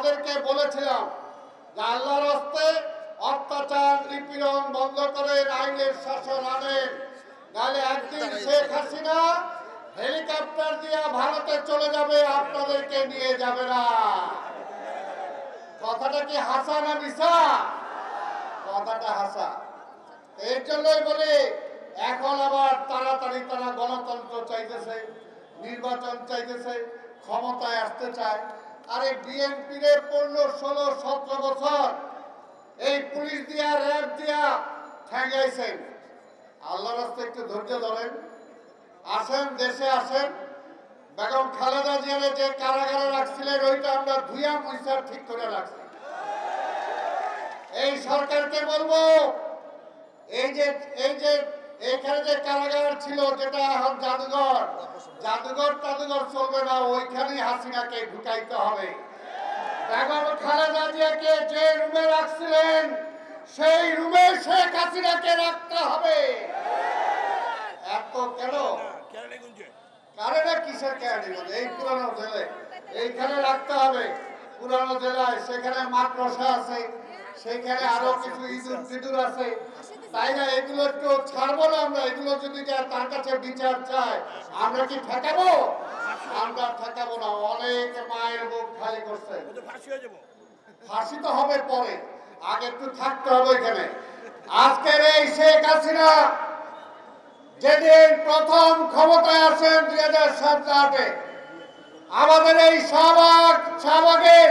তাদেরকে বলেছিলাম যে আল্লাহর হস্তে অত্যাচার নিপীড়ন বন্ধ করেন, আইনের শাসন আনেন, নাহলে একদিন শেখ হাসিনা হেলিকপ্টার দিয়ে ভারতে চলে যাবে, আপনাদেরকে নিয়ে যাবে না। কথাটা কি হাসা না মিশা? কথাটা হাসা। এর জন্যই বলি এখন আবার তাড়াতাড়ি তারা গণতন্ত্র চাইতেছে, নির্বাচন চাইতেছে, ক্ষমতায় আসতে চায়। আরে বিএনপির 15, 16, 17 বছর এই পুলিশ দিয়া র্যাব দিয়া ঠেঙ্গাইছেন। আল্লাহর রাস্তে একটু ধৈর্য ধরেন, আসেন দেশে আসেন। বেগম খালেদা জিয়ারে যে কারাগারে রাখছিলেন ওইটা আমরা ধুইয়া মুইসা ঠিক করে রাখছি। এই সরকারকে বলবো এই যে এখানে যে কারাগার ছিল যেটা এখন জাদুঘর চলবে না, ওইখানেই হাসিনাকে ঢুকাইতে হবে। বেগম খালেদা জিয়াকে যে রুমে রাখছিলেন সেই রুমে শেখ হাসিনাকে রাখতে হবে। এত কেন কারেন্ট কিসের কেয়ারগঞ্জ? এই পুরানো জেলায় এইখানে রাখতে হবে। পুরানো জেলায় সেখানে মাদ্রাসা আছে, সেখানে আরো কিছু ইঁদুর আছে, তাই না? এগুলো একটু ছাড়বো না আমরা? এগুলো যদি তার কাছে বিচার চায় আমরা কি ঠেকাবো? আমরা ঠেকাবো না। অনেক মায়ের বুক খালি করছে। ফাঁসি তো হবে পরে, আগে একটু থাকতে হবে এখানে। আজকের এই শেখ হাসিনা যেদিন প্রথম ক্ষমতায় আসেন 2007-8-এ, আমাদের এই শাহবাগের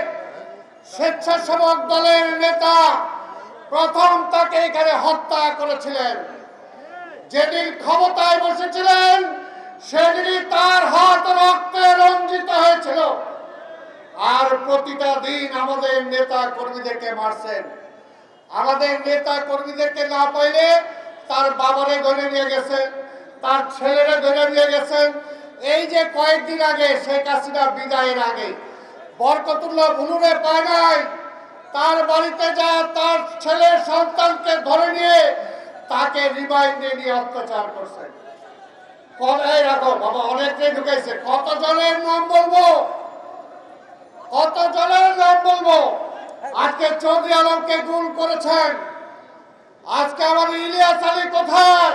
স্বেচ্ছাসেবক দলের নেতা প্রথম তাকে এখানে হত্যা করেছিলেন। যেদিন ক্ষমতায় বসেছিলেন সেদিনই তার হাত রক্তে রঞ্জিত হয়েছিল। আর প্রতিটা দিন আমাদের নেতা কর্মীদেরকে মারছেন। আমাদের নেতা কর্মীদেরকে না পাইলে তার বাবারে ধরে নিয়ে গেছেন, তার ছেলেরা ধরে নিয়ে গেছেন। এই যে কয়েকদিন আগে শেখ হাসিনা বিদায়ের আগে বরকতুল্লাহ বুলুরে পায় নাই, তার বাড়িতে যা তার ছেলে সন্তানকে ধরে নিয়ে তাকে রিমাইন্ডে নিয়ে অত্যাচার করছে। এই রাখো বাবা, অনেকটাই ঢুকাইছে। কত জনের নাম বলবো? আজকে চৌধুরী আলমকে গুম করেছেন। আজকে আমাদের ইলিয়াস আলী কোথায়?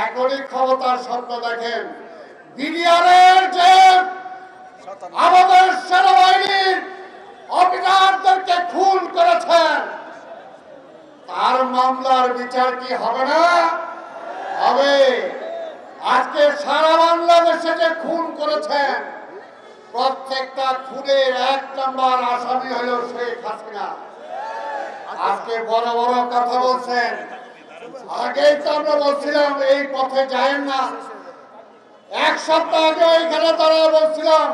এখনই ক্ষমতার স্বপ্ন দেখেন। বিডিআরের যে আমাদের সেনাবাহিনীর অফিসারদেরকে খুন করেছেন, তার মামলার বিচার কি হবে না? হবে। আজকে সারা বাংলাদেশে যে খুন করেছেন, প্রত্যেকটা খুনের 1 নম্বর আসামি হলো শেখ হাসিনা। আজকে বড় বড় কথা বলছেন। আগেই তো আমরা বলছিলাম এই পথে যায়েন না। 1 সপ্তাহ আগে এখানে তারা বলছিলাম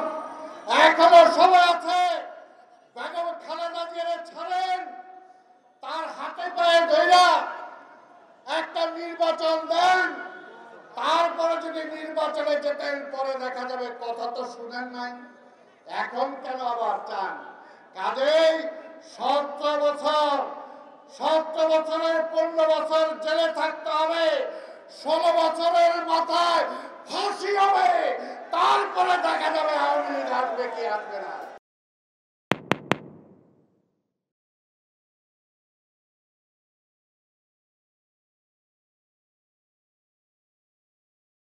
এখনো সময় আছে, বেগম খালেদা জিয়ারে ছাড়েন, তার হাতে পায়ে ধইরা একটা নির্বাচন দেন, তারপরে যদি নির্বাচনে যেতেন পরে দেখা যাবে। কথা তো শুনেন নাই, এখন কেন আবার চান? কাজেই 17 বছরের 15 বছর জেলে থাকতে হবে, 16 বছরের মাথায় ফাঁসি হবে, তারপরে দেখা যাবে আওয়ামী লীগ আসবে কি আসবে না।